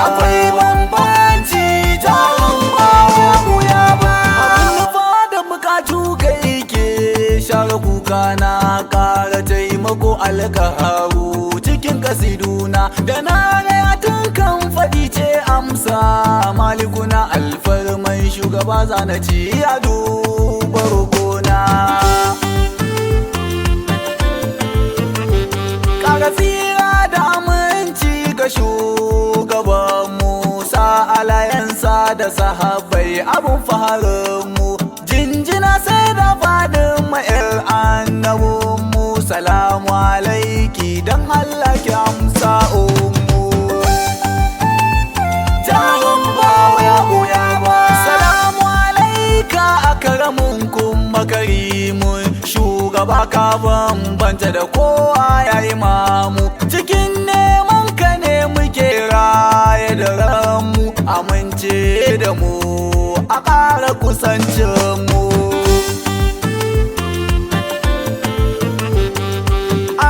akwai bambanci jarin bawa wuya ba. Abin nufa da bukatu kai ke share kuka na kara taimako alkaharu cikin kasiduna da na raya tun kan faɗi ce amsa malikuna alfarman shugaba zana ci a duba rokona. Kara tsira da aminci ga shugaban Musa alayansa da sahabbai abun faharinmu jinjina sai da fadin ma'ir annabinmu salamu alaiki don Allah ki amsa umu jarin bawa ya buya ba. Salamu alaika akaramun kuma karimun shugaba ka bambanta da kowa ya imamu cikin neman ka ne muke raye da ranmu amince da mu a ƙara kusancinmu.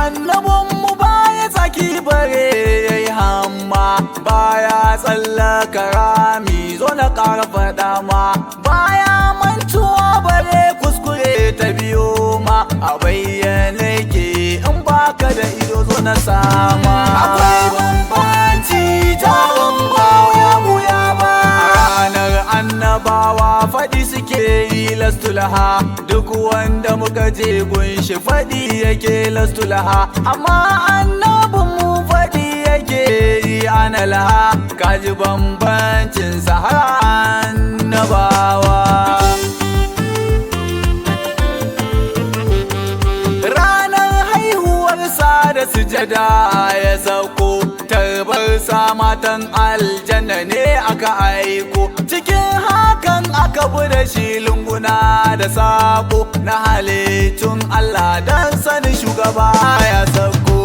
Annabinmu baya tsaki bare yayi hamma baya tsallaka rami zo na ƙara faɗa ma baya mantuwa bare kuskure ta biyo ma a bayyane ke in baka da ido zo na sama. Akwai bambanci jarin bawa wuya ba. Ranar annabawa faɗi suke yi lastulaha duk wanda muka je gunshi faɗi yake lastulaha amma annabinmu faɗi yake yi ana laha kaji bambancin har annabawa. Ranar haihuwarsa da sujada ya sauko tarbarsa matan aljanna ne aka aiko cikin hakan aka bi da shi lunguna da sako na halittun Allah dan sani shugaba ya sauko.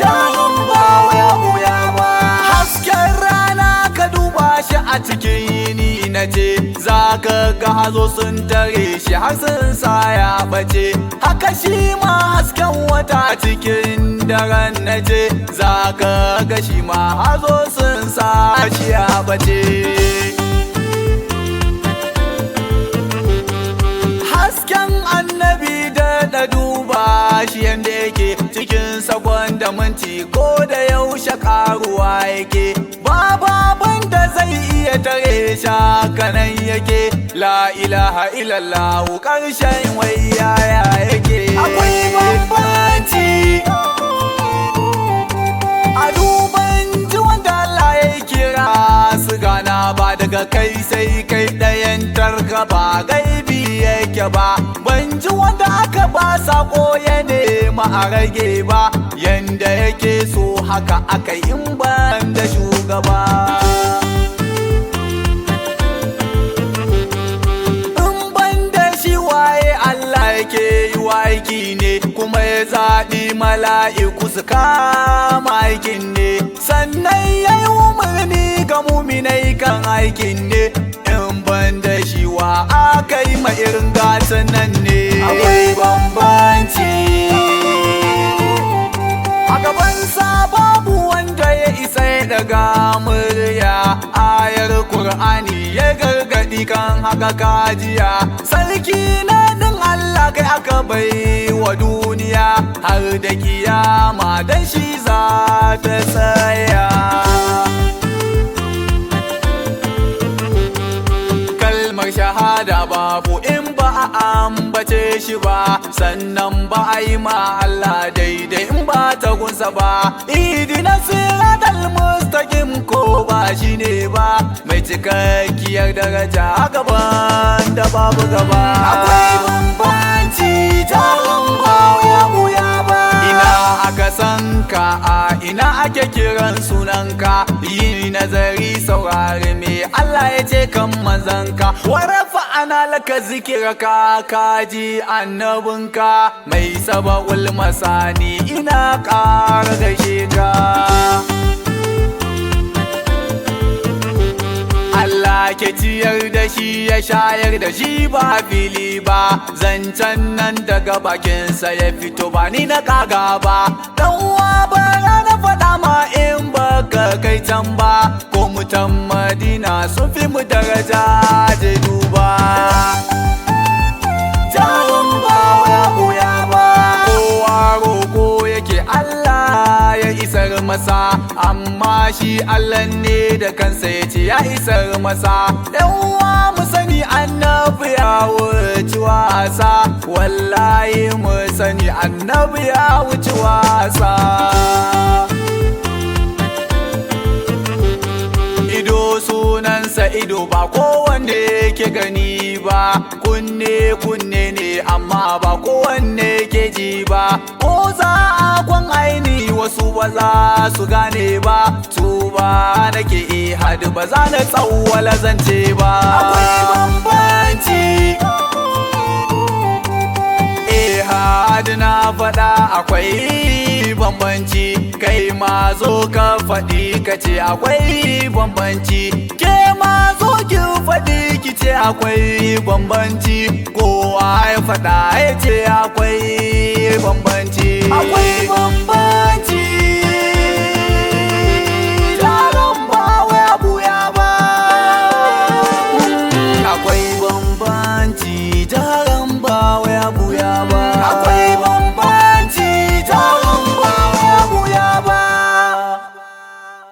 Jarin bawa ya buya ba. Hasken rana ka duba shi a cikin yini na ce za ka ga hazo sun tare shi har sun sa ya bace haka shi ma hasken wata cikin daren na ce za ka ga shi ma hazo sun sa shi ya bace. Hasken annabi da duba shi yanda yake cikin sakon da minti ko da yaushe karuwa yake babu abin da zai iya tare shakanan yake la ilaha illallah karshen wayaya yake. Akwai bambanci a duban ji wanda Allah ya kira su gana ba daga kai sai kai ɗayan tarka ba gaibi yake ba ban ji wanda aka ba sako ya nema a rage ba yanda yake so haka aka in ban da shugaba. In ban da shi waye Allah yake yi wa aiki ne kuma ya zaɓi mala'iku su kama aikin ne sannan ya yi umarni ga muminai kan aikin ne in ban da shi wa aka yi ma irin gatan nan ne. Akwai bambanci a gabansa babu wanda ya isa ya daga murya ayar Kur'ani ya gargadi kan haka kajiya sarki na din Allah kai aka bai wa duniya har da kiyama dan shi za ta tsaya. Kalmar shahada babu in ba a ambace shi ba sannan ba a yi ma Allah daidai in ba ta gunsa ba idina siratal mustaqim ko ba shi ne ba mai cikakkiyar daraja gaban da babu gaba. Akwai bambanci jarin bawa wuya ba. Ina aka san ka a ina ake kiran sunanka yi nazari saurari me Allah ya ce kan manzanka warafa ana laka zikiraka kaji annabinka mai saba'ul masani ina ƙara gaishe ka. Allah ke ciyar da shi ya shayar da shi ba fili ba zancen nan daga bakinsa ya fito ba ni na kaga ba dan uwa bara na faɗa ma in baka kai can ba, ko mutan Madina sun fi mu daraja je duba. Jarun ba ya buya ba, kowa roƙo yake Allah ya isar masa, amma shi Allah ne da kansa ya ce ya isar masa. Uwa mu sani annabi ya wuce wasa, wallahi mu sani annabi ya wuce wasa. Ido sunansa ido, ba kowanne yake gani ba, kunne kunne ne amma ba kowanne ke ji ba. Ko za a kwan aini wasu ba za su gane ba, tuba nake ihad ba za na tsawwala zance ba. Akwai bambanci ihad na faɗa, akwai bambanci. Kai ma zo ka faɗi ka ce akwai bambanci, ke ma zo ki faɗi ki ce akwai bambanci. Kowa ya faɗa ya ce akwai bambanci. Akwai bambanci.